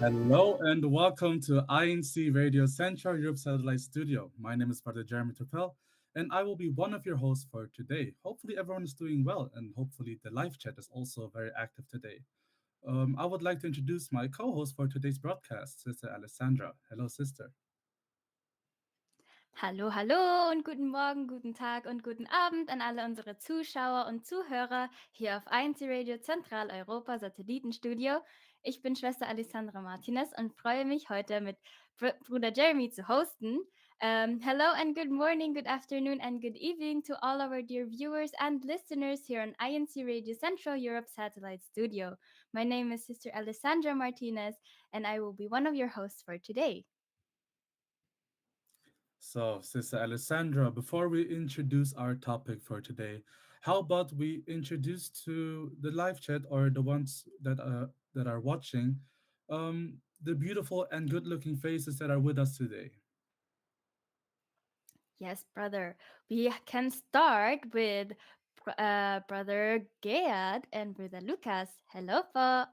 Hello and welcome to INCRadio Central Europe Satellite Studio. My name is Father Jeremy Topel, and I will be one of your hosts for today. Hopefully, everyone is doing well, and hopefully, the live chat is also very active today. I would like to introduce my co host for today's broadcast, Sister Alessandra. Hello, sister. Hallo, hallo und guten Morgen, guten Tag und guten Abend an alle unsere Zuschauer und Zuhörer hier auf INCRadio Zentraleuropa Satellitenstudio. Ich bin Schwester Alessandra Martinez und freue mich heute mit Bruder Jeremy zu hosten. Hello and good morning, good afternoon and good evening to all our dear viewers and listeners here on INCRadio Central Europe Satellite Studio. My name is Sister Alessandra Martinez and I will be one of your hosts for today. So, Sister Alessandra, before we introduce our topic for today, how about we introduce to the live chat or the ones that are watching the beautiful and good-looking faces that are with us today? Yes, brother. We can start with brother Gayad and brother Lucas. Hello po.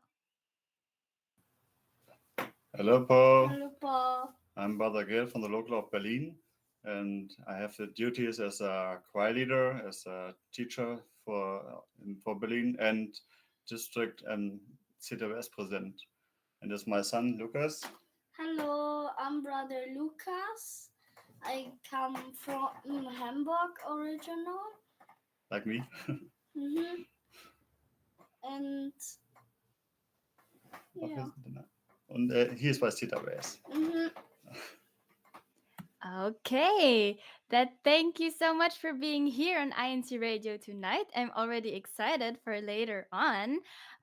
Hello, Paul. Hello, Paul. I'm Brother Gil from the local of Berlin, and I have the duties as a choir leader, as a teacher for Berlin and district and CEBSI president. And it's my son Lucas. Hello, I'm Brother Lucas. I come from Hamburg original. Like me. Mm-hmm. And yeah. Und hier ist bei CEBSI. Mm-hmm. Okay, thank you so much for being here on INC Radio tonight. I'm already excited for later on,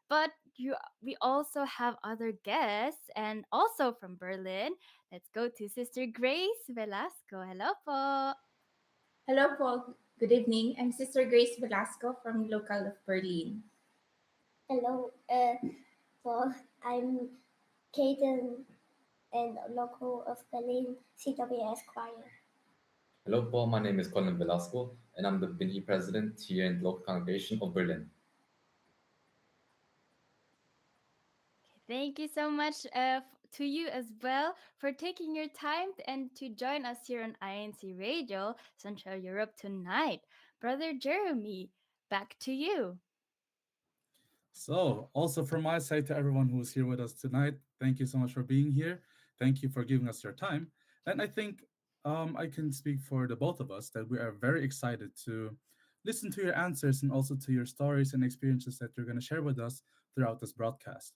but we also have other guests and also from Berlin. Let's go to Sister Grace Velasco. Hello po. Hello, Paul. Good evening. I'm Sister Grace Velasco from local of Berlin. Hello, Paul. I'm Kaden and local of Berlin CWS choir. Hello, Paul. My name is Colin Velasco, and I'm the BINI president here in the local congregation of Berlin. Thank you so much to you as well for taking your time and to join us here on INC Radio Central Europe tonight. Brother Jeremy, back to you. So, also from my side to everyone who's here with us tonight, thank you so much for being here. Thank you for giving us your time. And I think I can speak for the both of us that we are very excited to listen to your answers and also to your stories and experiences that you're going to share with us throughout this broadcast.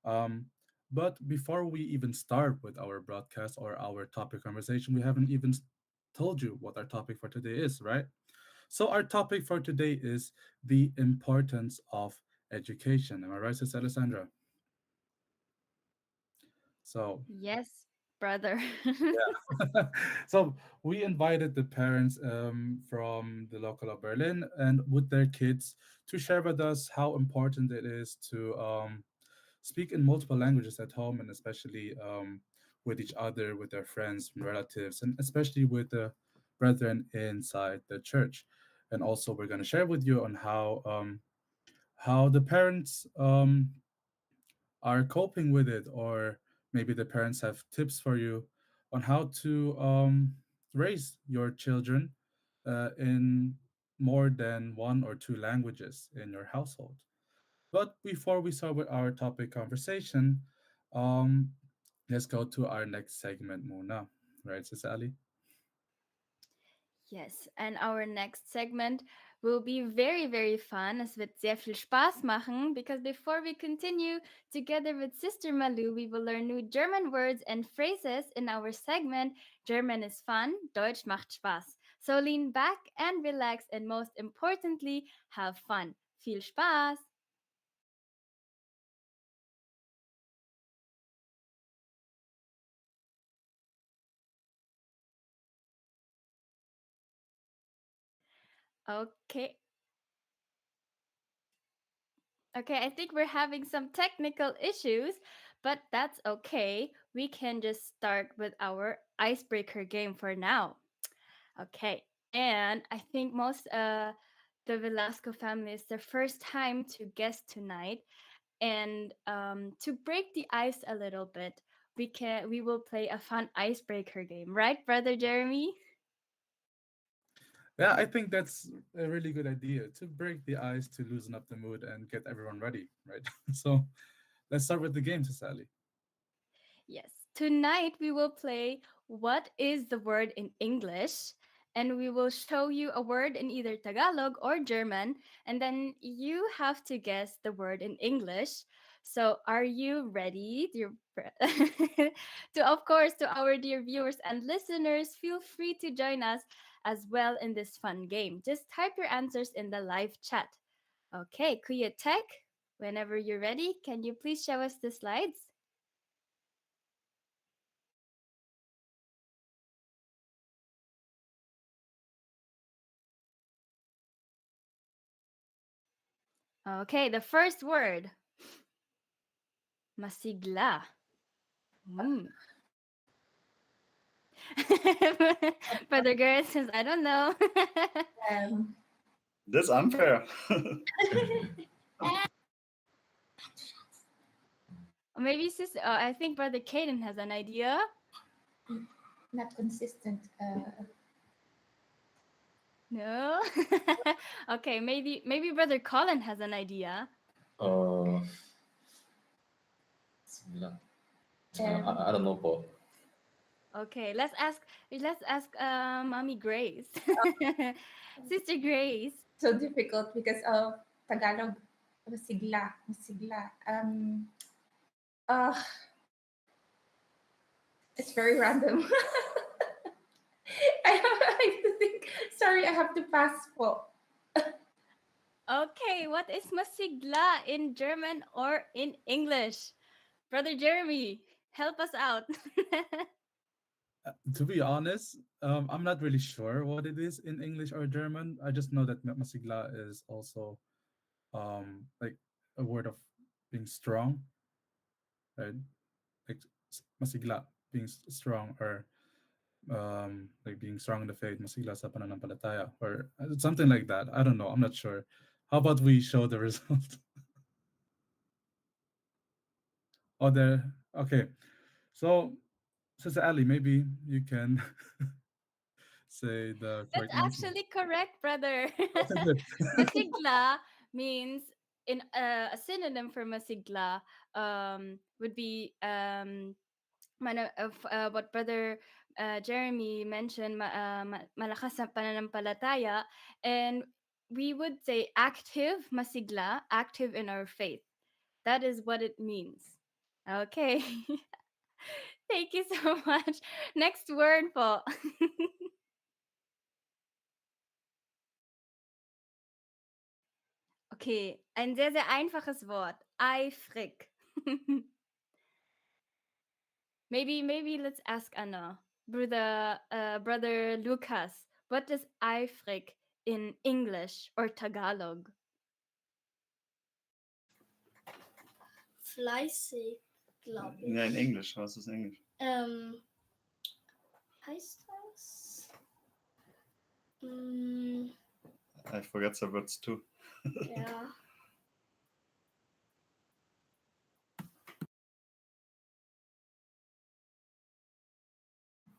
Um, but before we even start with our broadcast or our topic conversation, we haven't even told you what our topic for today is, right? So, our topic for today is the importance of education. Am I right, Sister Alessandra? So, Yes, brother. yeah. So, we invited the parents from the local of Berlin and with their kids to share with us how important it is to speak in multiple languages at home and especially with each other, with their friends and relatives, and especially with the brethren inside the church. And also, we're going to share with you on how the parents are coping with it, or maybe the parents have tips for you on how to raise your children in more than one or two languages in your household. But before we start with our topic conversation, um, let's go to our next segment, Mona. Right, Sis Ali? Yes, and our next segment will be very, very fun. Es wird sehr viel Spaß machen because before we continue, together with Sister Malu, we will learn new German words and phrases in our segment German is fun, Deutsch macht Spaß. So lean back and relax, and most importantly, have fun. Viel Spaß! Okay. Okay, I think we're having some technical issues, but that's okay. We can just start with our icebreaker game for now. Okay, and I think most the Velasco family is their first time to guest tonight, And to break the ice a little bit, we will play a fun icebreaker game, right, Brother Jeremy? Yeah, I think that's a really good idea to break the ice, to loosen up the mood, and get everyone ready, right? So let's start with the game, Sally. Yes. Tonight we will play What is the word in English? And we will show you a word in either Tagalog or German, and then you have to guess the word in English. So, are you ready, dear? Of course, to our dear viewers and listeners, feel free to join us as well in this fun game. Just type your answers in the live chat. Okay, Kuya Tech, whenever you're ready, can you please show us the slides? Okay, the first word. Masigla. Mm. Brother Garrett says, I don't know. Um, That's unfair. Maybe sister, I think Brother Caden has an idea. not consistent. No. Okay, maybe Brother Colin has an idea. Similar. I don't know, Paul. Okay, let's ask Mommy Grace. Sister Grace. So difficult because of Tagalog. Masigla, masigla. Uh, it's very random. I have to think. Sorry, I have to pass po. Okay, what is masigla in German or in English? Brother Jeremy, help us out. To be honest, I'm not really sure what it is in English or German. I just know that masigla is also like a word of being strong, right? Like masigla, being strong, or like being strong in the faith, masigla sa pananampalataya, or something like that. I don't know. I'm not sure. How about we show the result? Oh, there. Okay. So, Sister Ali, maybe you can say the That's correct answer. actually correct, brother. What is it? Masigla means in a synonym for masigla would be what brother Jeremy mentioned, malakas ang pananampalataya, and we would say active masigla, active in our faith. That is what it means. Okay. Thank you so much. Next word po. Okay, ein sehr, sehr einfaches Wort. Eifrig. maybe let's ask Anna. Brother Lucas, what does eifrig in English or Tagalog? Fleißig, glaube ich. Yeah, in English. Was ist English? Heißt das? I forget the words too. Ja.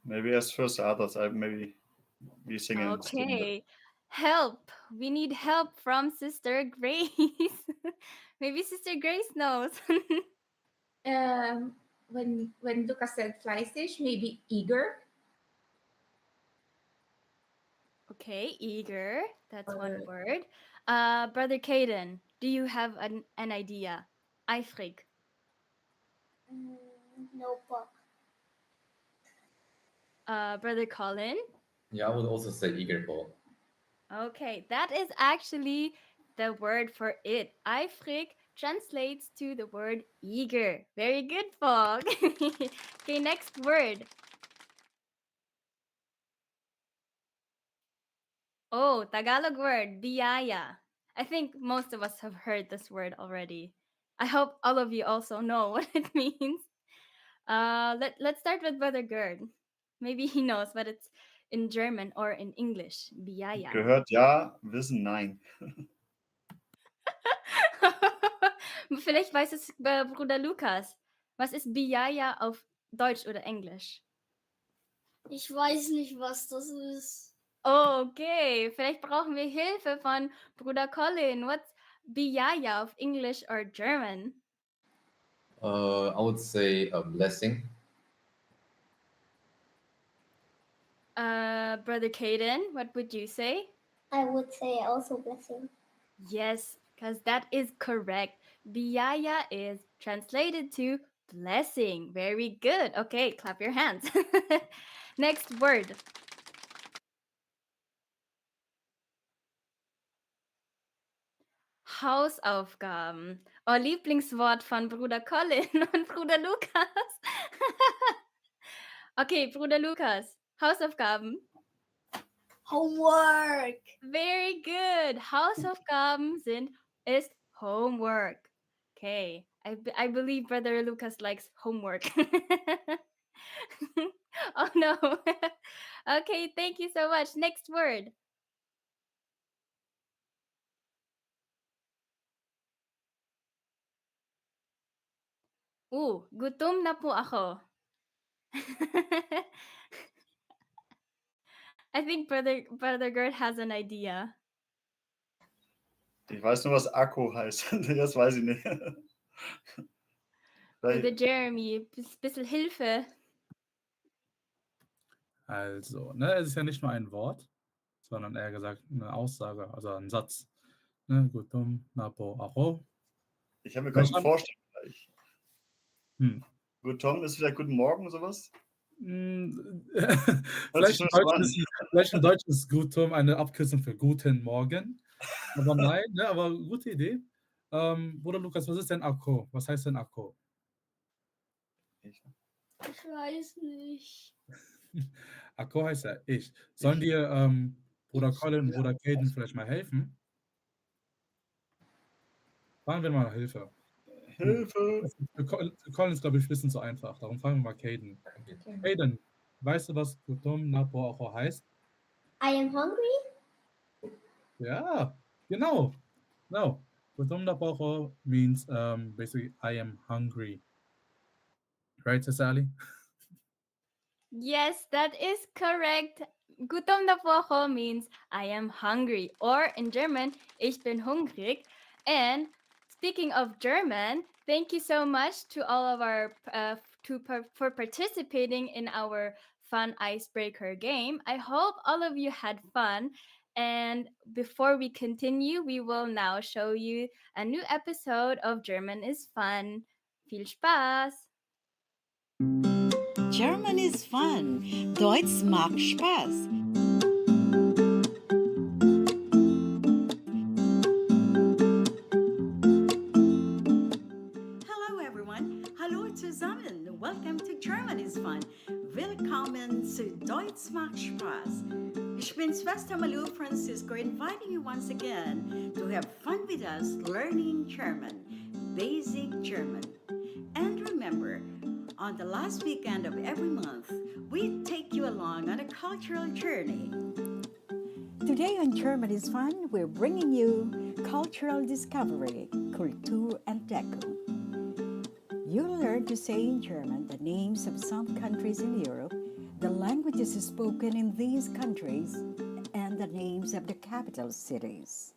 Maybe as first others, I maybe be singing. Okay. Help. We need help from Sister Grace. Maybe Sister Grace knows. When Lucas said fleißig, maybe eager. Okay, eager. That's one word. Brother Caden, do you have an idea? Eifrig. No, but Brother Colin? Yeah, I would also say eager, Paul. Okay, that is actually the word for it. Eifrig translates to the word eager. Very good, Fog. Okay, next word. Oh, Tagalog word, biyaya. I think most of us have heard this word already. I hope all of you also know what it means. Let's start with Brother Gerd. Maybe he knows, but it's in German or in English. Biyaya. Gehört ja, wissen nein. Vielleicht weiß es Bruder Lukas. Was ist Biyaya auf Deutsch oder Englisch? Ich weiß nicht, was das ist. Oh, okay, vielleicht brauchen wir Hilfe von Bruder Colin. What's Biyaya of English or German? I would say a blessing. Brother Caden, what would you say? I would say also blessing. Yes, because that is correct. Biyaya is translated to blessing. Very good. Okay, clap your hands. Next word. Hausaufgaben. Oh, Lieblingswort von Bruder Colin und Bruder Lukas. Okay, Bruder Lukas. Hausaufgaben. Homework. Very good. Hausaufgaben ist homework. Okay. I believe Brother Lucas likes homework. Oh no. Okay, thank you so much. Next word. Gutom na po ako. I think Brother Gert has an idea. Ich weiß nur, was Akku heißt. Das weiß ich nicht. Bruder Jeremy, bisschen Hilfe. Also, ne, es ist ja nicht nur ein Wort, sondern eher gesagt eine Aussage, also ein Satz. Ne, gutom na po ako. Ich habe mir gleich einen Vorschlag gleich. Hm. Gut, Tom, ist vielleicht Guten Morgen sowas? Vielleicht in Deutsch ist Gutum eine Abkürzung für Guten Morgen. Aber nein, ne, aber gute Idee. Bruder Lukas, was ist denn Akko? Was heißt denn Akko? Ich weiß nicht. Akko heißt ja ich. Sollen dir Bruder Colin und Bruder Caden vielleicht mal helfen? Fragen wir mal nach Hilfe. Hilfe! Für Colin ist, glaube ich, ein bisschen zu einfach. Darum fragen wir mal Caden. Caden, weißt du, was Gutum na po ako heißt? I am hungry. Ja, genau. No. Gutom na po ako means basically I am hungry. Right, Sister Ali? Yes, that is correct. Gutom na po ako means I am hungry. Or in German, ich bin hungrig. And speaking of German, thank you so much to all of our for participating in our fun icebreaker game. I hope all of you had fun. And before we continue, we will now show you a new episode of German is Fun. Viel Spaß! German is fun. Deutsch macht Spaß. Hello everyone. Hallo zusammen. Welcome to German is fun. Willkommen zu Deutsch macht Spaß. Ich bin Schwester Malu Francisco, inviting you once again to have fun with us learning German, basic German. And remember, on the last weekend of every month, we take you along on a cultural journey. Today on German is Fun, we're bringing you cultural discovery, Kulturentdeckung. You'll learn to say in German the names of some countries in Europe, the languages spoken in these countries, and the names of the capital cities.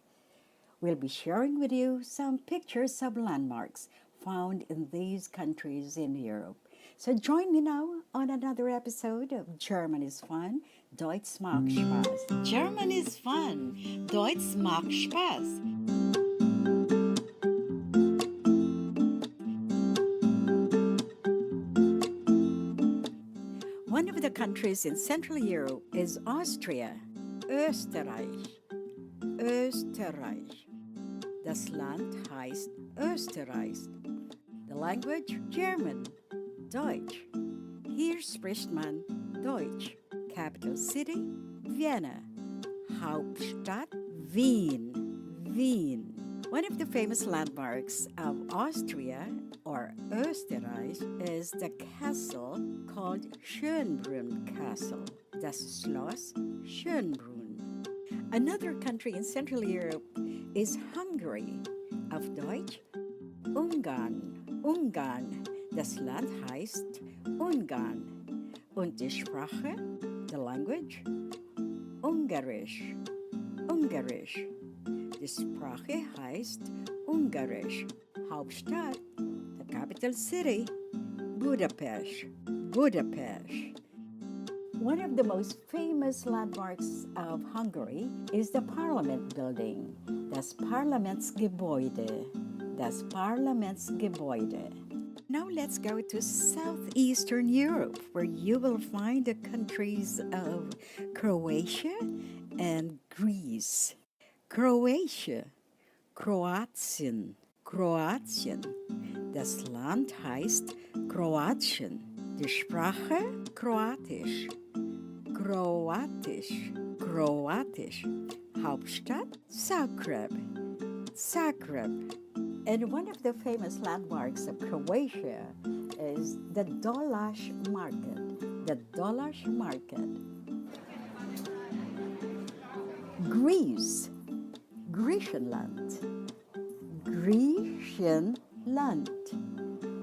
We'll be sharing with you some pictures of landmarks found in these countries in Europe. So join me now on another episode of German is Fun, Deutsch macht Spaß. German is fun, Deutsch macht Spaß. One of the countries in Central Europe is Austria, Österreich. Österreich. Das Land heißt Österreich. The language German, Deutsch. Hier spricht man Deutsch. Capital city Vienna. Hauptstadt Wien. Wien. One of the famous landmarks of Austria or Österreich is the castle called Schönbrunn Castle. Das Schloss Schönbrunn. Another country in Central Europe is Hungary. Auf Deutsch Ungarn. Das Land heißt Ungarn. Und die Sprache, the language, Ungarisch. Die Sprache heißt Ungarisch. Hauptstadt, the capital city, Budapest. One of the most famous landmarks of Hungary is the Parliament building, das Parlamentsgebäude. Now let's go to southeastern Europe, where you will find the countries of Croatia and Greece. Croatia, Kroatien. Das Land heißt Kroatien. Die Sprache Kroatisch. Hauptstadt Zagreb. And one of the famous landmarks of Croatia is the Dolash Market. Greece, Griechenland.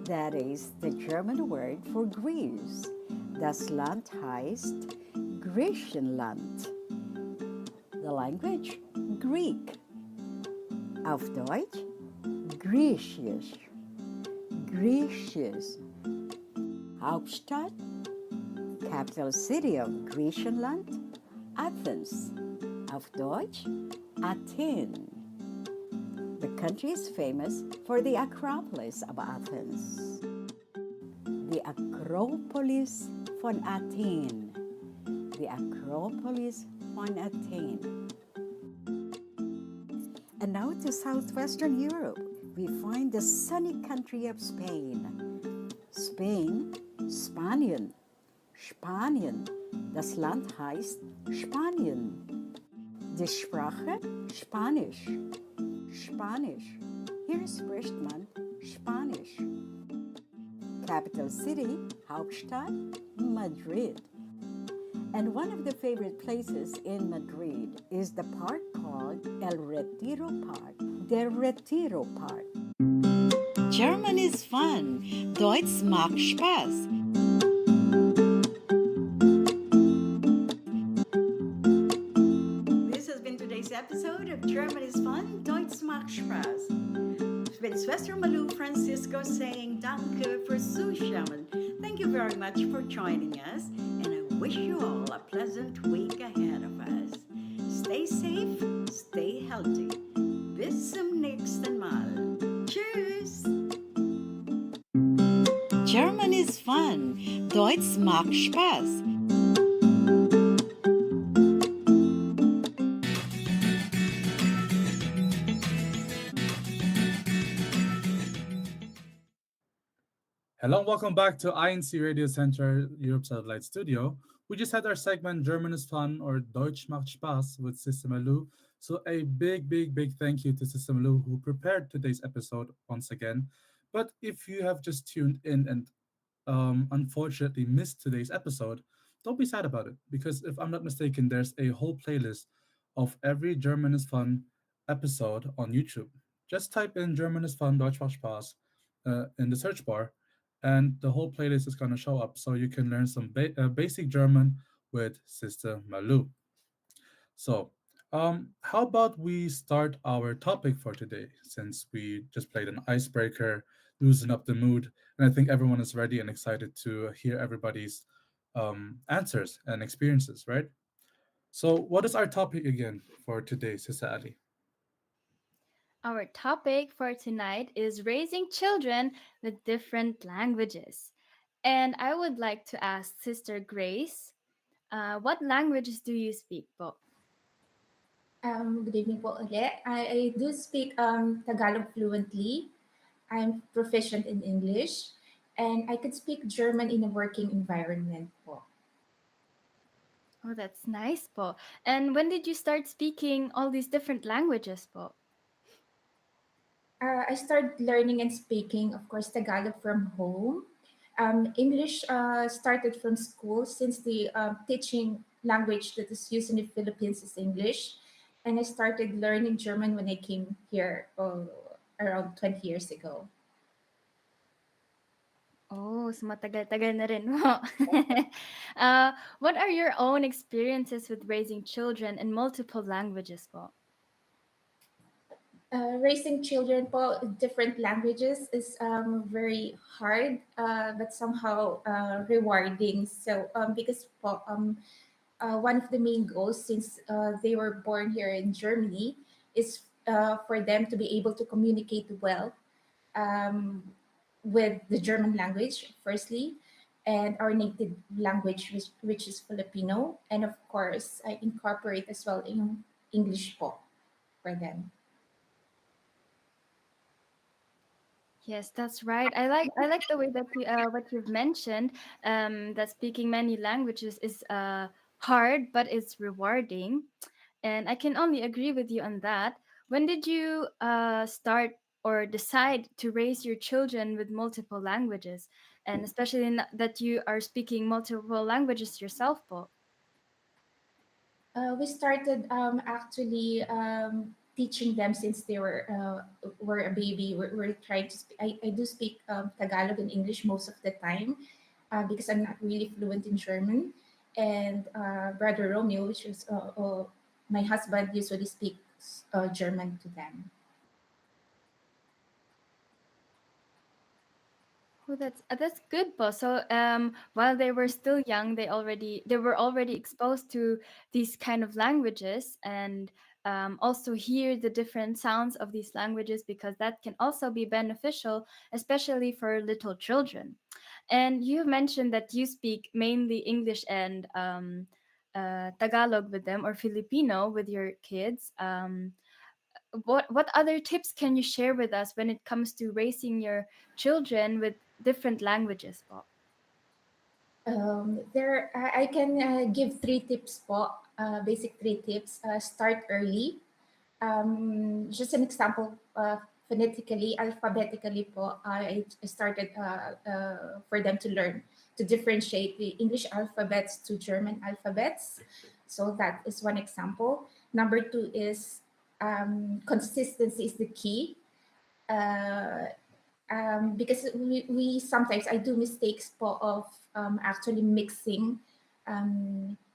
That is the German word for Greece. Das Land heißt Griechenland. The language, Greek. Auf Deutsch, Griechisch. Hauptstadt, capital city of Griechenland, Athens. Auf Deutsch, Athen. The country is famous for the Acropolis of Athens. The Acropolis von Athen. And now to southwestern Europe, we find the sunny country of Spain. Spanien. Das Land heißt Spanien. Die Sprache Spanisch. Hier spricht man Spanisch. Capital city, Hauptstadt, Madrid. And one of the favorite places in Madrid is the park called El Retiro Park. Der Retiro Park. German is fun. Deutsch macht Spaß. This has been today's episode of German is Fun, Deutsch macht Spaß. Ich bin Schwester Malu Francisco saying Danke fürs Zuschauen. Thank you very much for joining us, and I wish you all a pleasant week ahead of us. Stay safe, stay healthy. Bis zum nächsten Mal. Tschüss! German is fun. Deutsch macht Spaß. Hello, and welcome back to INCRadio Center Europe Satellite Studio. We just had our segment German is Fun or Deutsch macht Spaß with Sister Malou. So a big thank you to Sister Malou who prepared today's episode once again. But if you have just tuned in and unfortunately missed today's episode, don't be sad about it because if I'm not mistaken, there's a whole playlist of every German is Fun episode on YouTube. Just type in German is Fun, Deutsch macht Spaß in the search bar and the whole playlist is going to show up so you can learn some basic German with Sister Malou. So, how about we start our topic for today since we just played an icebreaker, loosen up the mood, and I think everyone is ready and excited to hear everybody's answers and experiences, right? So, what is our topic again for today, Sister Ali? Our topic for tonight is raising children with different languages. And I would like to ask Sister Grace, what languages do you speak, po? Good evening po ulit. I do speak Tagalog fluently. I'm proficient in English. And I could speak German in a working environment po. Oh, that's nice, po. And when did you start speaking all these different languages, po? I started learning and speaking, of course, Tagalog from home. English started from school since the teaching language that is used in the Philippines is English. And I started learning German when I came here around 20 years ago. Oh, so matagal-tagal na rin. What are your own experiences with raising children in multiple languages po? Raising children po different languages is very hard, but somehow rewarding. So because po, one of the main goals since they were born here in Germany is for them to be able to communicate well um, with the German language, firstly, and our native language, which is Filipino. And of course, I incorporate as well in English po for them. Yes, that's right. I like the way that you what you've mentioned, that speaking many languages is hard, but it's rewarding. And I can only agree with you on that. When did you start or decide to raise your children with multiple languages, and especially that you are speaking multiple languages yourself, po? We started actually teaching them since they were a baby. We're trying to speak. I do speak Tagalog and English most of the time because I'm not really fluent in German. And Brother Romeo, which is my husband, usually speaks German to them. Oh, that's good, po. So, while they were still young, they were already exposed to these kind of languages, and also hear the different sounds of these languages, because that can also be beneficial, especially for little children. And you mentioned that you speak mainly English and Tagalog with them, or Filipino with your kids. What other tips can you share with us when it comes to raising your children with different languages po? I can give three tips po, basic three tips. Start early. Just an example, phonetically, alphabetically po, I started for them to learn to differentiate the English alphabets to German alphabets. So that is one example. Number two is consistency is the key. Uh, because we sometimes I do mistakes po of actually mixing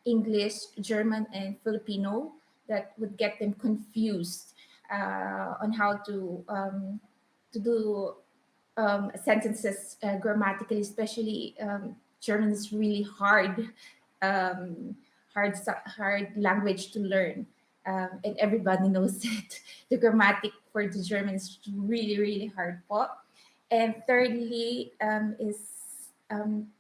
English, German, and Filipino that would get them confused on how to do sentences grammatically, especially German is really um, hard language to learn, and everybody knows it. The grammatic for the German is really really hard po. And thirdly is um,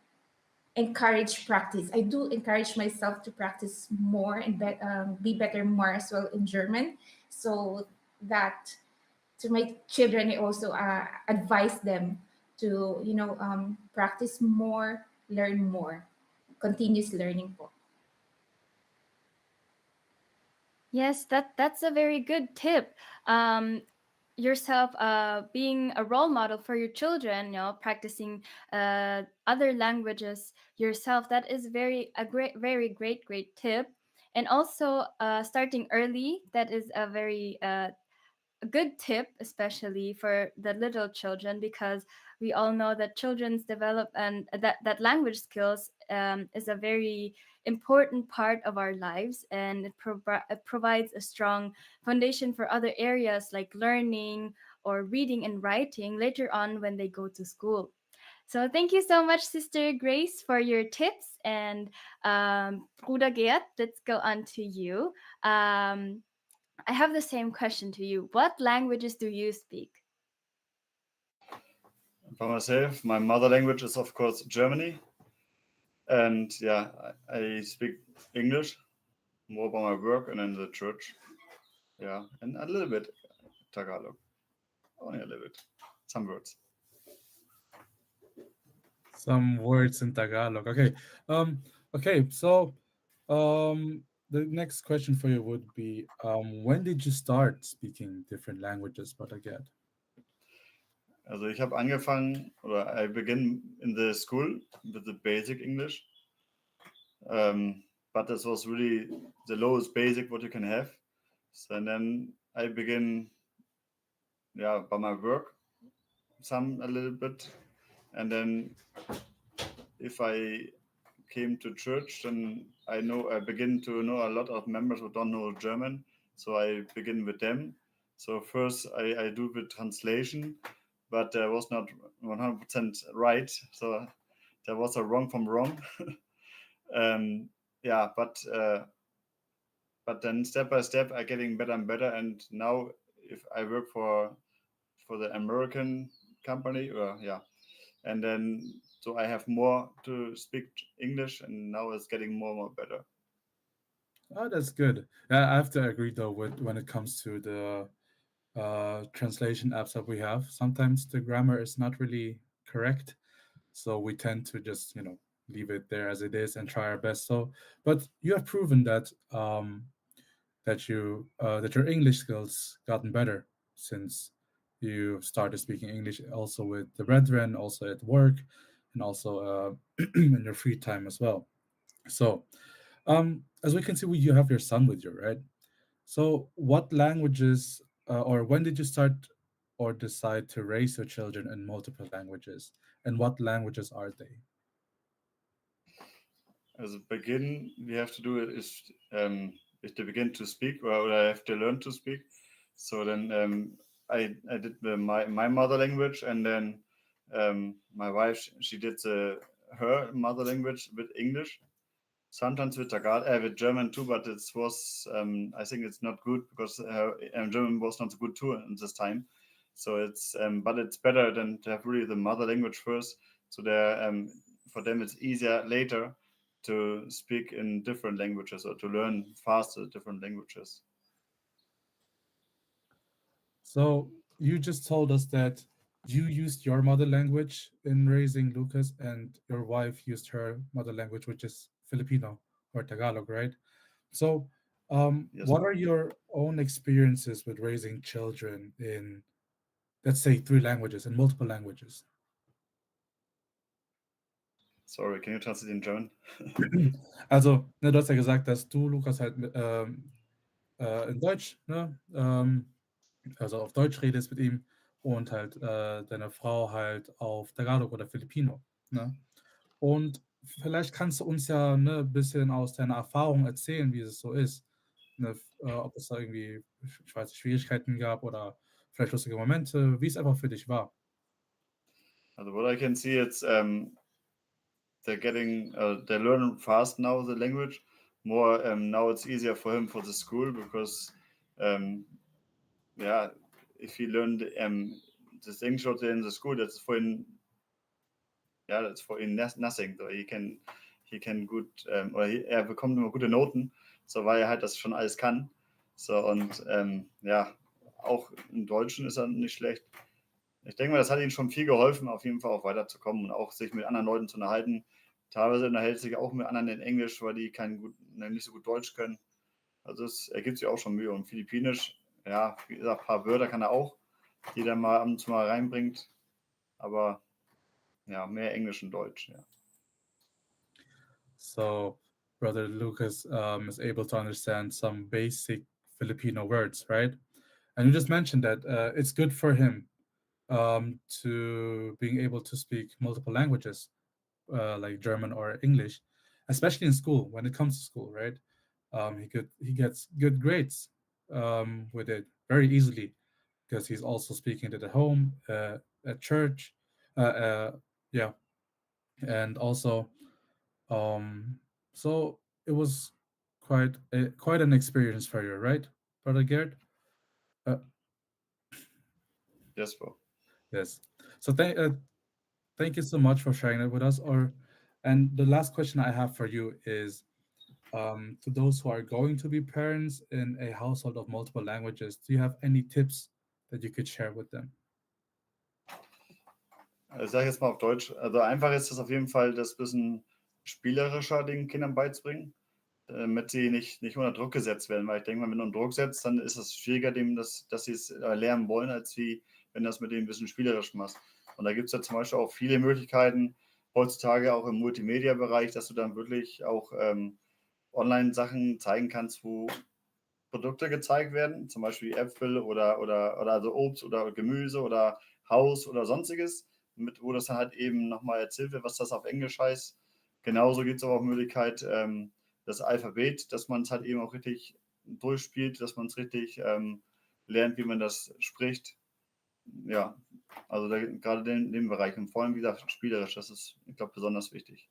encourage practice. I do encourage myself to practice more and be better more as well in German, so that to my children, I also advise them to practice more, learn more, continuous learning po. Yes, that's a very good tip. Yourself being a role model for your children, practicing other languages yourself, that is very great tip. And also starting early, that is a very a good tip, especially for the little children, because we all know that children's develop and that language skills is a very important part of our lives, and it provides a strong foundation for other areas like learning or reading and writing later on when they go to school. So thank you so much, Sister Grace, for your tips. And Bruder Gerd, let's go on to you. I have the same question to you. What languages do you speak? For myself, my mother language is of course Germany, and yeah, I speak English more by my work and in the church. Yeah, and a little bit Tagalog, only a little bit, some words. Some words in Tagalog. Okay. Okay. So, the next question for you would be, when did you start speaking different languages? But again, Also ich habe angefangen, oder I begin in the school with the basic English, but this was really the lowest basic what you can have. So and then I begin by my work, some a little bit, and then if I came to church, then I begin to know a lot of members who don't know German, so I begin with them. So first I do the translation, but I was not 100% right, so there was a wrong from wrong. Yeah, but then step by step I getting better and better, and now if I work for the American company, and then so I have more to speak English, and now it's getting more and more better. Oh, that's good. Yeah, I have to agree though with when it comes to the translation apps that we have. Sometimes the grammar is not really correct, so we tend to just leave it there as it is and try our best. So, but you have proven that that your English skills gotten better since you started speaking English also with the brethren, also at work, and also in your free time as well. So, as we can see, you have your son with you, right? So, what languages, or when did you start or decide to raise your children in multiple languages, and what languages are they? As a begin, we have to do it is to begin to speak, or I have to learn to speak. So then I did my mother language, and then my wife she did her mother language with English. Sometimes with Tagalog, with German too, but it was I think it's not good because German was not good too in this time. So it's but it's better than to have really the mother language first. So for them it's easier later to speak in different languages or to learn faster different languages. So, you just told us that you used your mother language in raising Lucas, and your wife used her mother language, which is Filipino or Tagalog, right? So, Yes. what are your own experiences with raising children in, let's say, three languages and multiple languages? Sorry, can you translate in German? Also, ne, du hast ja gesagt, dass du, Lukas, halt in Deutsch, ne, also auf Deutsch redest mit ihm und halt deine Frau halt auf Tagalog oder Filipino, ne? Und vielleicht kannst du uns ja ne, ein bisschen aus deiner Erfahrung erzählen, wie es so ist. Ne, ob es da irgendwie, ich weiß nicht, Schwierigkeiten gab oder vielleicht lustige Momente, wie es einfach für dich war. Also what I can see, it's they're learning fast now the language more. Now it's easier for him for the school because yeah, if he learned this English in the school, that's for him. Yeah, that's for him nothing. So he can gut er bekommt immer gute Noten, so weil er halt das schon alles kann. So und ja, auch im Deutschen ist er nicht schlecht. Ich denke mal, das hat ihm schon viel geholfen, auf jeden Fall auch weiterzukommen und auch sich mit anderen Leuten zu unterhalten. Teilweise unterhält sich auch mit anderen in Englisch, weil die nicht so gut Deutsch können. Also es ergibt sich auch schon Mühe. Und Philippinisch, ja, wie gesagt, ein paar Wörter kann er auch, die er mal ab und zu mal reinbringt. Aber ja, mehr Englisch und Deutsch, ja. So, Brother Lucas is able to understand some basic Filipino words, right? And you just mentioned that it's good for him to being able to speak multiple languages, like German or English, especially in school. When it comes to school, right? He gets good grades with it very easily because he's also speaking it at home, at church, uh, uh, yeah, and also um, so it was quite an experience for you, right, Brother Gerd? Uh, Yes, bro. yes. So thank you so much for sharing it with us. And the last question I have for you is, to those who are going to be parents in a household of multiple languages, do you have any tips that you could share with them? Ich sage jetzt mal auf Deutsch. Also einfach ist es auf jeden Fall, das bisschen spielerischer den Kindern beizubringen, damit sie nicht unter Druck gesetzt werden. Weil ich denke mal, wenn du unter Druck setzt, dann ist es schwieriger, dass sie es lernen wollen, als wie wenn du das mit denen ein bisschen spielerisch machst. Und da gibt es ja zum Beispiel auch viele Möglichkeiten, heutzutage auch im Multimedia-Bereich, dass du dann wirklich auch Online-Sachen zeigen kannst, wo Produkte gezeigt werden, zum Beispiel Äpfel oder also Obst oder Gemüse oder Haus oder sonstiges, wo das dann halt eben nochmal erzählt wird, was das auf Englisch heißt. Genauso gibt es aber auch Möglichkeit, das Alphabet, dass man es halt eben auch richtig durchspielt, dass man es richtig lernt, wie man das spricht. Ja, also gerade in dem Bereich und vor allem, wie gesagt, spielerisch, das ist, ich glaube, besonders wichtig.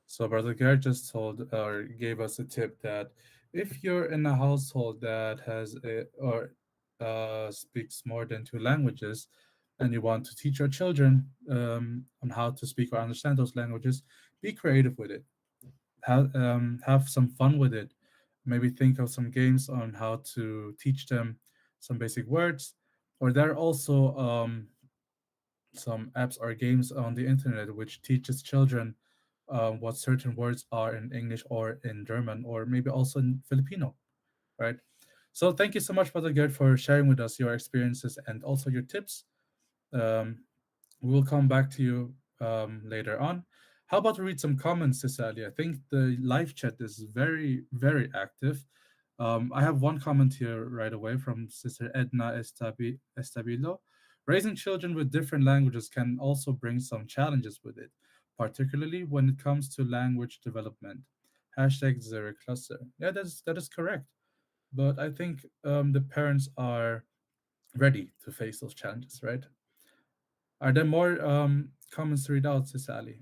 So Brother Gerd just told or gave us a tip that if you're in a household that has or speaks more than two languages, and you want to teach your children on how to speak or understand those languages, be creative with it. Have some fun with it. Maybe think of some games on how to teach them some basic words. Or there are also some apps or games on the internet which teaches children what certain words are in English or in German or maybe also in Filipino, right? So thank you so much, Brother Gerd, for sharing with us your experiences and also your tips. Um, we will come back to you later on. How about we read some comments, Cecilia? I think the live chat is very, very active. I have one comment here right away from Sister Edna Estabilo. Raising children with different languages can also bring some challenges with it, particularly when it comes to language development. Hashtag zero cluster. Yeah, that is correct. But I think the parents are ready to face those challenges, right? Are there more comments to read out, Cecily?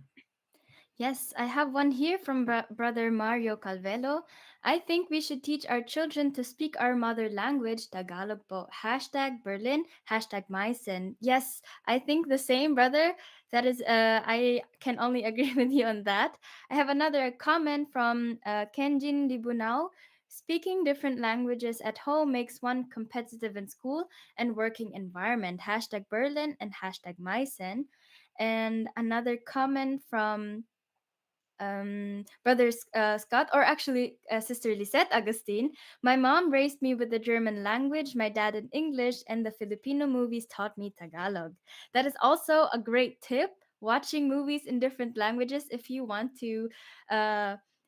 Yes, I have one here from Brother Mario Calvelo. I think we should teach our children to speak our mother language, Tagalog po. Hashtag Berlin, hashtag Meissen. Yes, I think the same, brother. That is, I can only agree with you on that. I have another comment from Kenjin Libunao. Speaking different languages at home makes one competitive in school and working environment. Hashtag Berlin and hashtag Meissen. And another comment from Brother Scott, or actually Sister Lisette Agustin. My mom raised me with the German language, my dad in English, and the Filipino movies taught me Tagalog. That is also a great tip. Watching movies in different languages if you want to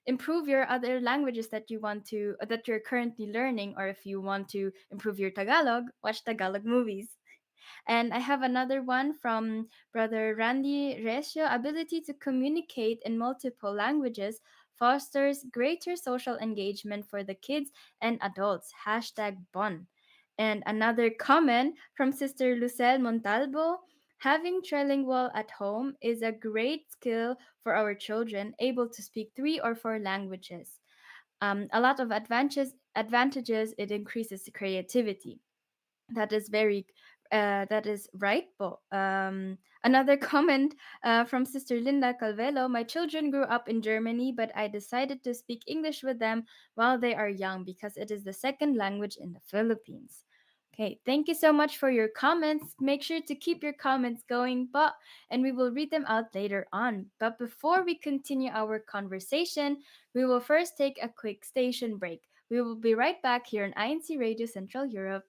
improve your other languages that that you're currently learning, or if you want to improve your Tagalog, watch Tagalog movies. And I have another one from Brother Randy Recio. Ability to communicate in multiple languages fosters greater social engagement for the kids and adults. Hashtag Bon. And another comment from Sister Lucelle Montalvo. Having trilingual at home is a great skill for our children, able to speak 3 or 4 languages. A lot of advantages, it increases creativity. That is very that is right, Bo. Another comment from Sister Linda Calvelo. My children grew up in Germany, but I decided to speak English with them while they are young because it is the second language in the Philippines. Okay, thank you so much for your comments. Make sure to keep your comments going, and we will read them out later on. But before we continue our conversation, we will first take a quick station break. We will be right back here on INC Radio Central Europe.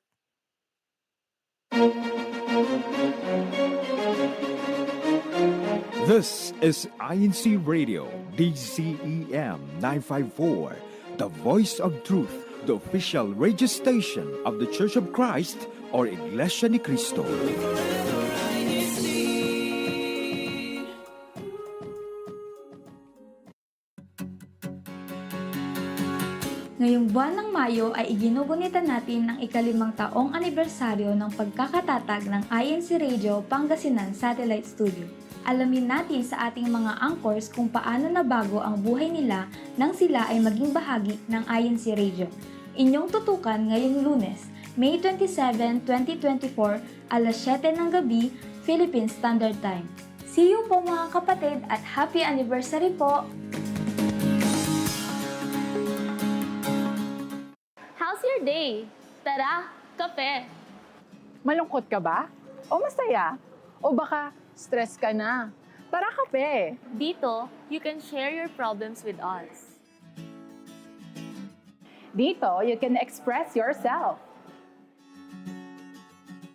This is INC Radio, DCEM 954, the voice of truth, the official radio station of the Church of Christ or Iglesia ni Cristo. Ngayong buwan ng Mayo ay iginugunita natin ang ika-5 taong anibersaryo ng pagkakatatag ng INC Radio Pangasinan Satellite Studio. Alamin natin sa ating mga anchors kung paano nabago ang buhay nila nang sila ay maging bahagi ng INC Radio. Inyong tutukan ngayong Lunes, May 27, 2024, alas 7 ng gabi, Philippine Standard Time. See you po mga kapatid at happy anniversary po! How's your day? Tara, kape! Malungkot ka ba? O masaya? O baka stress ka na? Tara, kape! Dito, you can share your problems with us. Dito, you can express yourself.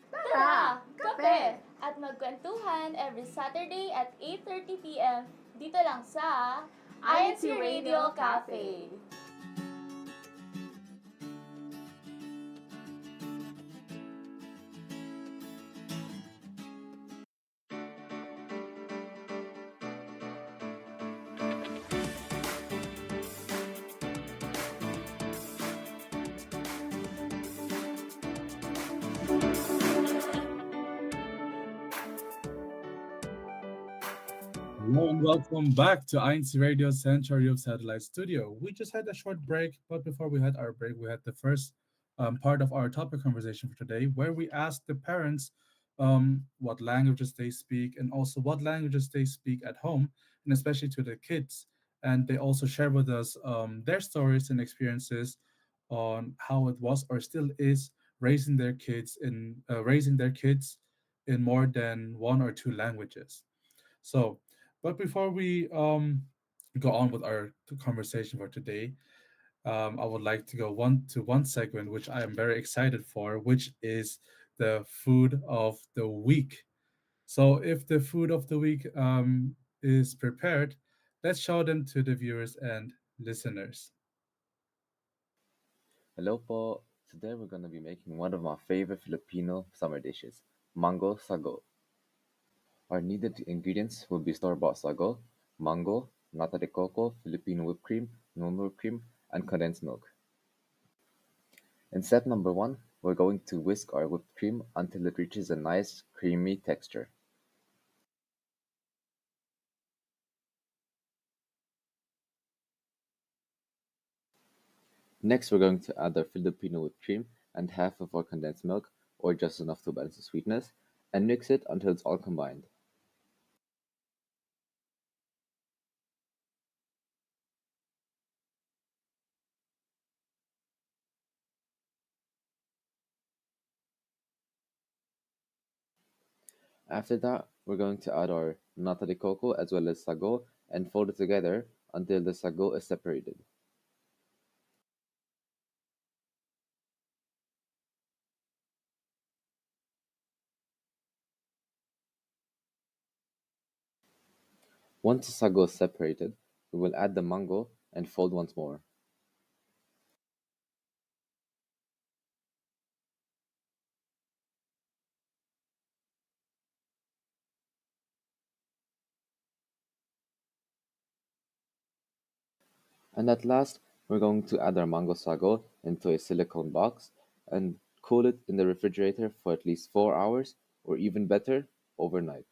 Tara, kape! At magkwentuhan every Saturday at 8:30 p.m. dito lang sa INC Radio Cafe. Hello and welcome back to INCRadio Central Youth Satellite Studio. We just had a short break, but before we had our break, we had the first part of our topic conversation for today, where we asked the parents what languages they speak and also what languages they speak at home, and especially to the kids. And they also share with us their stories and experiences on how it was or still is raising their kids in more than one or two languages. So, but before we go on with our conversation for today, I would like to go one segment which I am very excited for, which is the food of the week. So, if the food of the week is prepared, let's show them to the viewers and listeners. Hello po. Today we're going to be making one of my favorite Filipino summer dishes, mango sago. Our needed ingredients will be store-bought sago, mango, nata de coco, Filipino whipped cream, normal whipped cream, and condensed milk. In step number 1, we're going to whisk our whipped cream until it reaches a nice creamy texture. Next, we're going to add our Filipino whipped cream and half of our condensed milk, or just enough to balance the sweetness, and mix it until it's all combined. After that, we're going to add our nata de coco as well as sago and fold it together until the sago is separated. Once the sago is separated, we will add the mango and fold once more. And at last, we're going to add our mango sago into a silicone box and cool it in the refrigerator for at least 4 hours, or even better, overnight.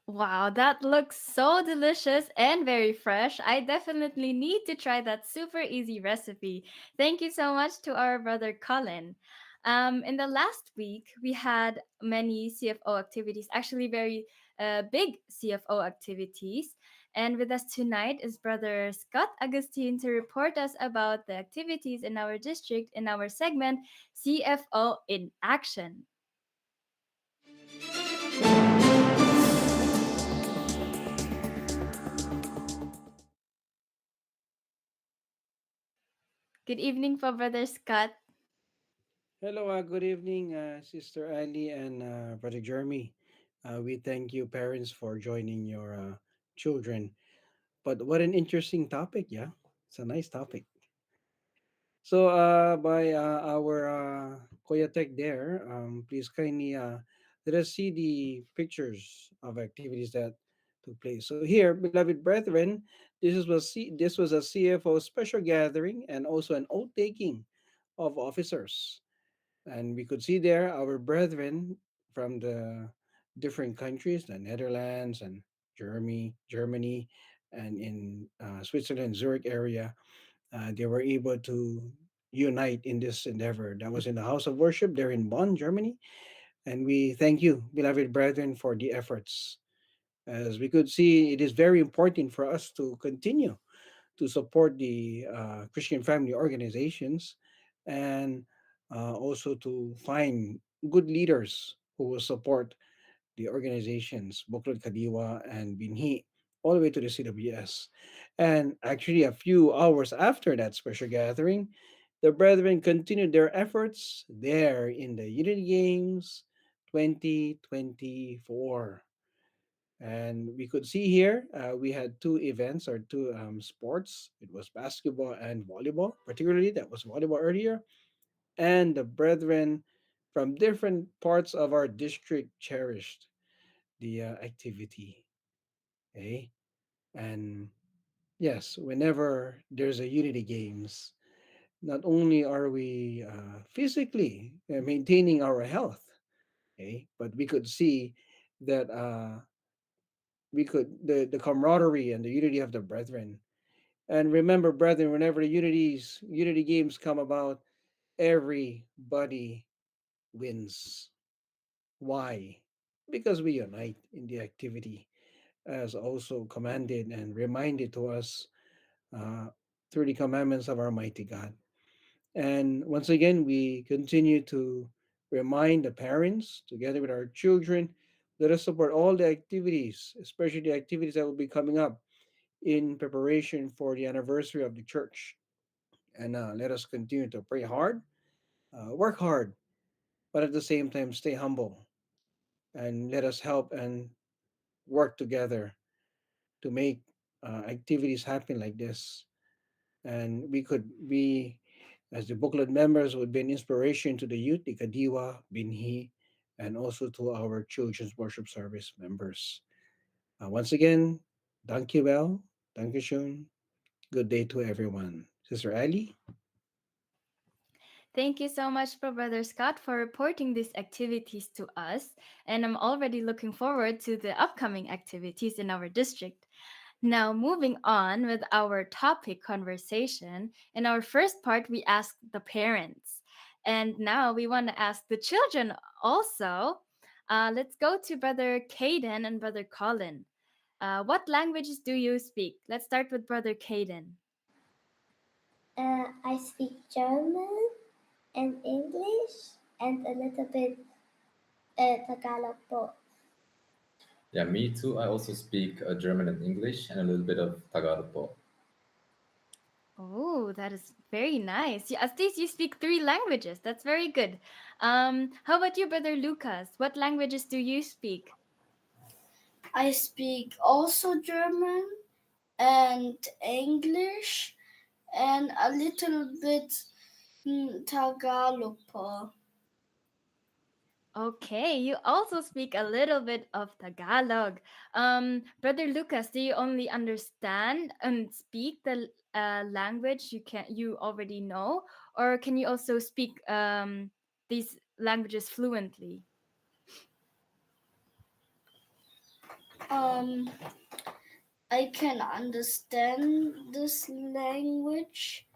Wow, that looks so delicious and very fresh. I definitely need to try that super easy recipe. Thank you so much to our brother Colin. In the last week, we had many CFO activities, actually, very big CFO activities. And with us tonight is brother Scott Agustin to report us about the activities in our district in our segment CFO in Action. Good evening for brother Scott. Hello, good evening, Sister Ali and Brother Jeremy. We thank you, parents, for joining your children. But what an interesting topic, yeah? It's a nice topic. So, by our Koya Tech there, please kindly let us see the pictures of activities that took place. So here, beloved brethren, this was a CFO special gathering and also an oath taking of officers. And we could see there our brethren from the different countries, the Netherlands and Germany, and in Switzerland, Zurich area. They were able to unite in this endeavor. That was in the house of worship there in Bonn, Germany. And we thank you, beloved brethren, for the efforts. As we could see, it is very important for us to continue to support the Christian family organizations and also to find good leaders who will support the organizations, Buklod Kadiwa and Binhi, all the way to the CWS. And actually, a few hours after that special gathering, the brethren continued their efforts there in the Unity Games 2024. And we could see here we had two events or two sports. It was basketball and volleyball, particularly that was volleyball earlier. And the brethren from different parts of our district cherished the activity. Okay. And yes, whenever there's a unity games, Not only are we physically maintaining our health, okay, but we could see that we could the camaraderie and the unity of the brethren. And remember, brethren, whenever unity games come about, everybody wins. Why? Because we unite in the activity, as also commanded and reminded to us uh, through the commandments of our mighty God. And once again, we continue to remind the parents, together with our children, let us support all the activities, especially the activities that will be coming up in preparation for the anniversary of the church. And let us continue to pray hard, work hard, but at the same time, stay humble. And let us help and work together to make activities happen like this. And we could be, as the booklet members, would be an inspiration to the youth, the Kadiwa, Binhi, and also to our children's worship service members. Once again, thank you well, thank you schön. Good day to everyone. Sister Ali? Thank you so much, Brother Scott, for reporting these activities to us. And I'm already looking forward to the upcoming activities in our district. Now, moving on with our topic conversation. In our first part, we asked the parents. And now we want to ask the children also. Let's go to Brother Caden and Brother Colin. What languages do you speak? Let's start with Brother Caden. I speak German and English and a little bit Tagalog po. Yeah, me too. I also speak German and English and a little bit of Tagalog po. Oh, that is very nice. Yeah, at least you speak three languages. That's very good. How about you, Brother Lucas? What languages do you speak? I speak also German and English and a little bit Tagalog po. Okay, you also speak a little bit of Tagalog. Brother Lucas, do you only understand and speak the language you already know, or can you also speak these languages fluently? I can understand this language,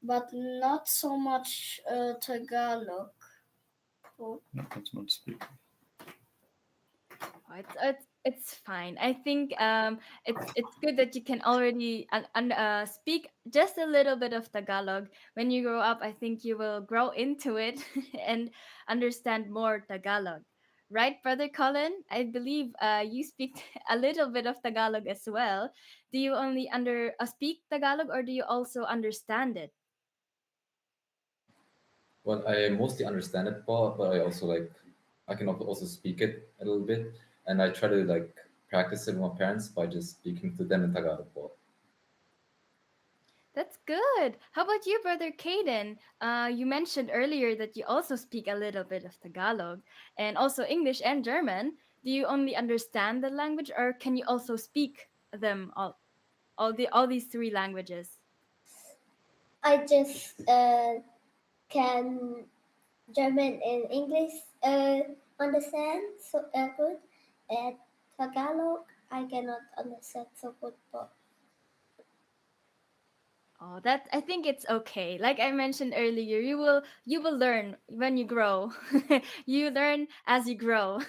but not so much Tagalog. Not that much speaking. Oh, it's fine. I think it's good that you can already speak just a little bit of Tagalog. When you grow up, I think you will grow into it and understand more Tagalog. Right, Brother Colin? I believe you speak a little bit of Tagalog as well. Do you only speak Tagalog, or do you also understand it? Well, I mostly understand it, but I also I can also speak it a little bit, and I try to practice it with my parents by just speaking to them in Tagalog po. That's good. How about you, Brother Caden? You mentioned earlier that you also speak a little bit of Tagalog and also English and German. Do you only understand the language, or can you also speak them all these three languages? I just can German and English understand so good. And Tagalog, I cannot understand so good. But Oh, that I think it's okay. Like I mentioned earlier, you will learn when you grow. You learn as you grow.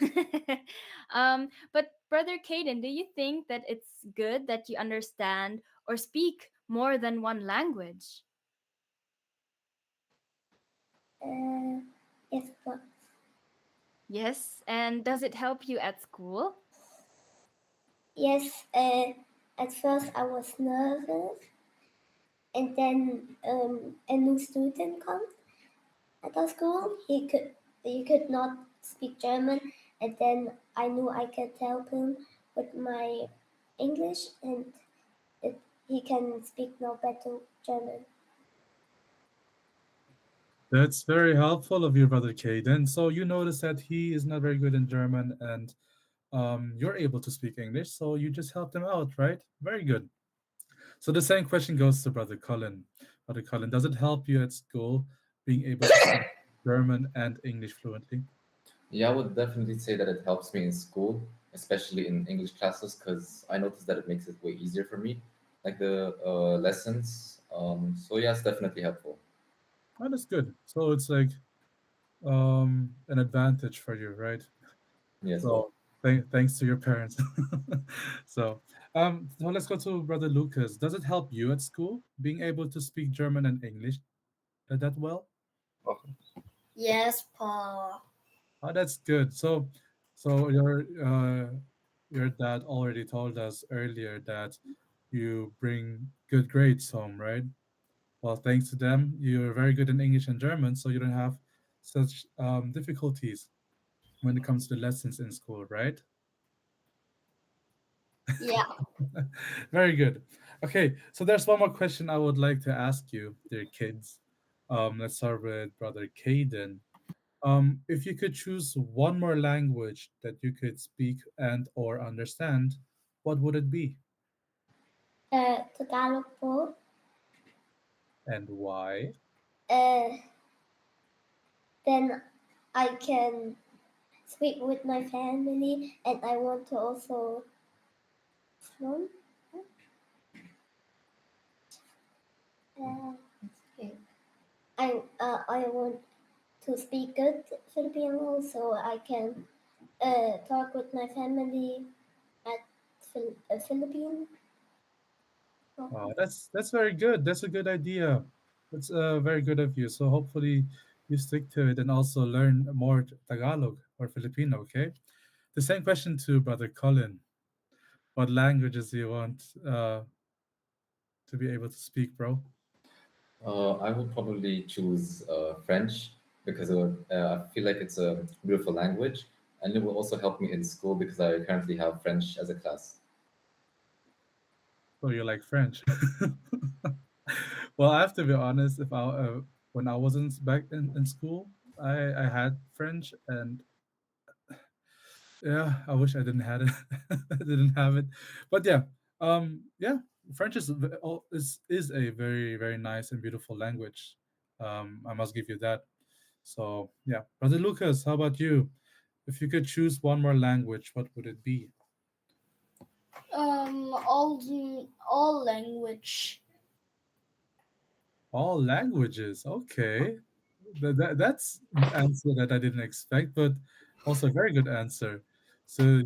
But Brother Caden, do you think that it's good that you understand or speak more than one language? yes, but Yes, and does it help you at school? yes. At first I was nervous, and then a new student comes at the school. He could not speak German, and then I knew I could help him with my English, and it, he can speak now better German. That's very helpful of you, Brother Caden. So you notice that he is not very good in German, and you're able to speak English, so you just helped him out, right? Very good. So the same question goes to Brother Colin. Brother Colin, does it help you at school being able to speak German and English fluently? Yeah, I would definitely say that it helps me in school, especially in English classes, because I noticed that it makes it way easier for me, like the lessons. So yeah, it's definitely helpful. Oh, that's good. So it's like an advantage for you, right? Yes, well, So thanks to your parents. so so let's go to Brother Lucas. Does it help you at school being able to speak German and English that well? Okay. Yes, Pa. Oh, that's good. So your dad already told us earlier that you bring good grades home, right? Well, thanks to them, you're very good in English and German, so you don't have such difficulties when it comes to lessons in school, right? Yeah. Very good. Okay, so there's one more question I would like to ask you, dear kids. Let's start with Brother Caden. If you could choose one more language that you could speak and or understand, what would it be Tagalog po. and why? Uh, then I can speak with my family, and I want to also um, uh, I want to speak good Filipino so I can talk with my family at Philippines. Oh, that's very good. That's a good idea. That's very good of you. So hopefully you stick to it and also learn more Tagalog or Filipino. Okay. The same question to Brother Colin. What languages do you want to be able to speak, bro? I would probably choose French because I feel like it's a beautiful language, and it will also help me in school because I currently have French as a class. So you like French? Well, I have to be honest. If I when I wasn't back in school, I had French, and yeah, I wish I didn't had it. I didn't have it, but yeah, French is a very very nice and beautiful language. I must give you that. So yeah, Brother Lucas, how about you? If you could choose one more language, what would it be? All language. All languages. Okay, that's an answer that I didn't expect, but also a very good answer. So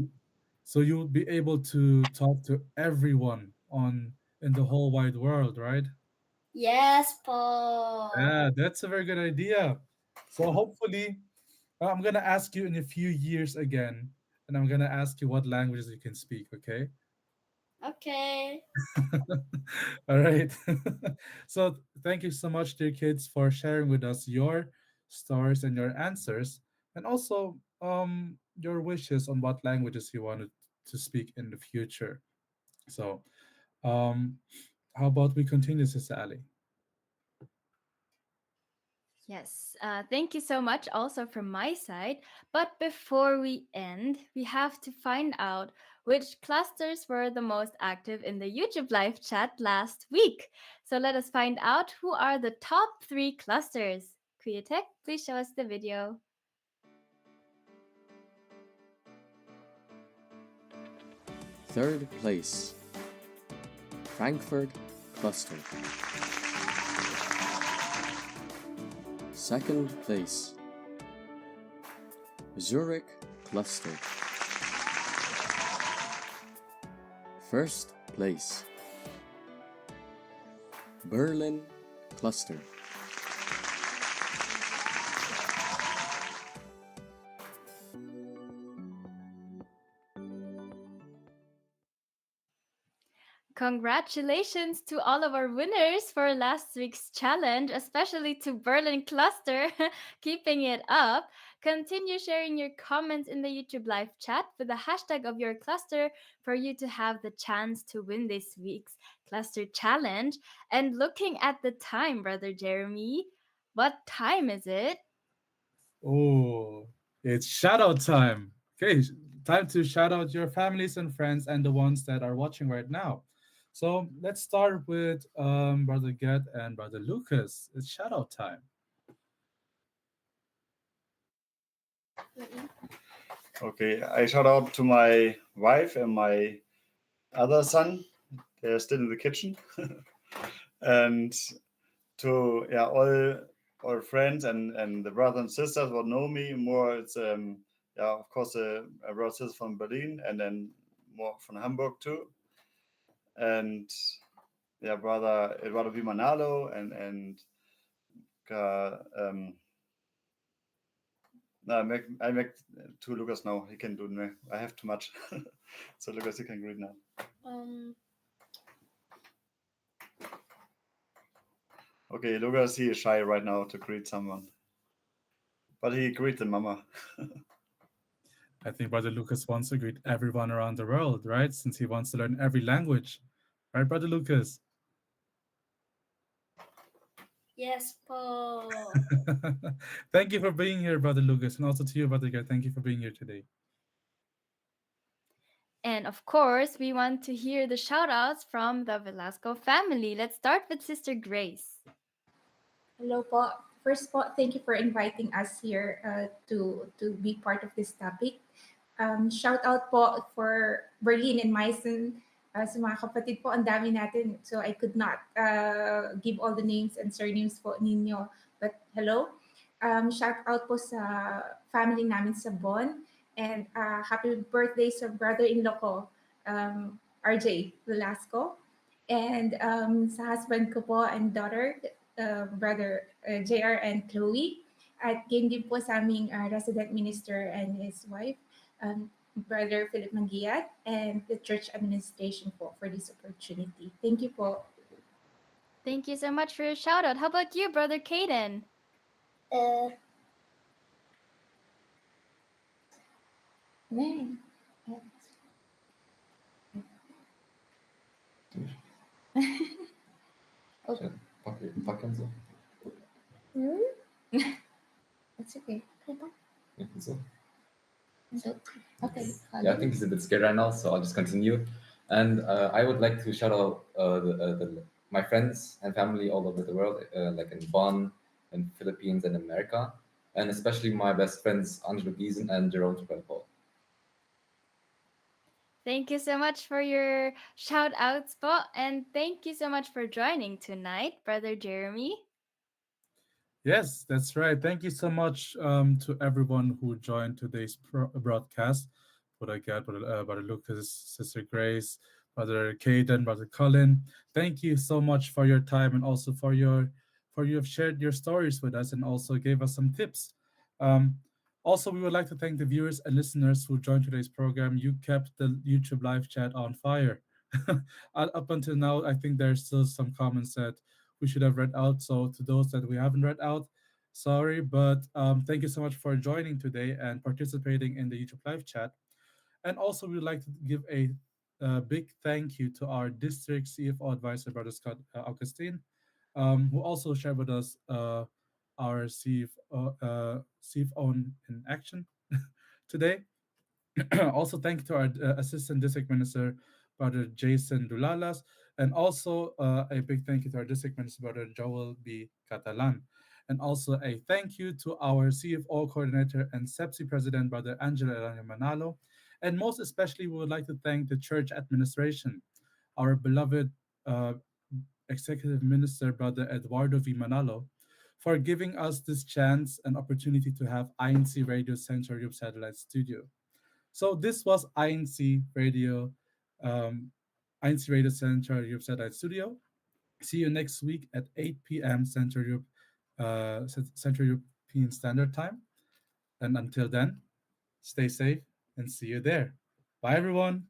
you'll be able to talk to everyone on in the whole wide world, right? Yes, Pa. Yeah, that's a very good idea. So hopefully, I'm gonna ask you in a few years again, and I'm gonna ask you what languages you can speak. Okay. Okay. All right. So thank you so much, dear kids, for sharing with us your stories and your answers, and also your wishes on what languages you wanted to speak in the future. So how about we continue, Sister Ali? Yes, thank you so much also from my side. But before we end, we have to find out which clusters were the most active in the YouTube live chat last week. So let us find out who are the top three clusters. Kuyatek, please show us the video. Third place, Frankfurt Cluster. Second place, Zurich Cluster. First place, Berlin Cluster. Congratulations to all of our winners for last week's challenge, especially to Berlin Cluster, keeping it up. Continue sharing your comments in the YouTube live chat with the hashtag of your cluster for you to have the chance to win this week's cluster challenge. And looking at the time, Brother Jeremy, what time is it? Oh, it's shout out time. Okay, time to shout out your families and friends and the ones that are watching right now. So let's start with Brother Ged and Brother Lucas. It's shout out time. Okay, I shout out to my wife and my other son. They're still in the kitchen. And to all friends and the brothers and sisters who know me more. It's of course a brother sister from Berlin and then more from Hamburg too. And brother Eduardo Vimanalo and um, no, I make to Lucas now. He can do it. I have too much, so Lucas, you can greet now. Um, Okay, Lucas, he is shy right now to greet someone, but he greeted Mama. I think Brother Lucas wants to greet everyone around the world, right? Since he wants to learn every language. Right, Brother Lucas? yes, po. Thank you for being here, Brother Lucas. And also to you, Brother Ged. Thank you for being here today. And of course, we want to hear the shout outs from the Velasco family. Let's start with Sister Grace. Hello po. First po, thank you for inviting us here to be part of this topic. Shout out po for Berlin and Meissen. Sa mga kapatid po, ang dami natin. So I could not give all the names and surnames po ninyo. But hello. Shout out po sa family namin sa Bonn. And happy birthday sa brother-in-law ko, RJ Velasco. And sa husband ko po and daughter, brother JR and Chloe. At game din po sa aming resident minister and his wife, Brother Philip Mangiat, and the church administration po for this opportunity. Thank you po. Thank you so much for your shout out. How about you, Brother Caden? Man. Okay. Packen so. It's okay. So. So, okay. Yeah, I think he's a bit scared right now, so I'll just continue. And I would like to shout out my friends and family all over the world, like in Bonn, in Philippines, and America, and especially my best friends Angelo Giesen and Jerome Trepelpo. Thank you so much for your shout outs, po, and thank you so much for joining tonight, Brother Jeremy. Yes, that's right. Thank you so much to everyone who joined today's broadcast. Brother Gad, Brother Lucas, Sister Grace, Brother Caden, Brother Colin. Thank you so much for your time and also for you have shared your stories with us and also gave us some tips. Um, Also, we would like to thank the viewers and listeners who joined today's program. You kept the YouTube live chat on fire. Up until now, I think there's still some comments that we should have read out. So to those that we haven't read out, sorry, but thank you so much for joining today and participating in the YouTube live chat. And also, we would like to give a big thank you to our district CFO advisor, Brother Scott Augustine, who also shared with us our CFO in action today. Also, thank you to our Assistant District Minister, Brother Jason Dulalas, and also a big thank you to our District Minister, Brother Joel B. Catalan. And also a thank you to our CFO Coordinator and CEBSI President, Brother Angelo Elena Manalo. And most especially, we would like to thank the church administration, our beloved Executive Minister, Brother Eduardo V. Manalo, for giving us this chance and opportunity to have INC Radio Central Europe Satellite Studio. So this was um, INC Radio Central Europe Satellite Studio. See you next week at 8 p.m. Central European Standard Time. And until then, stay safe and see you there. Bye, everyone.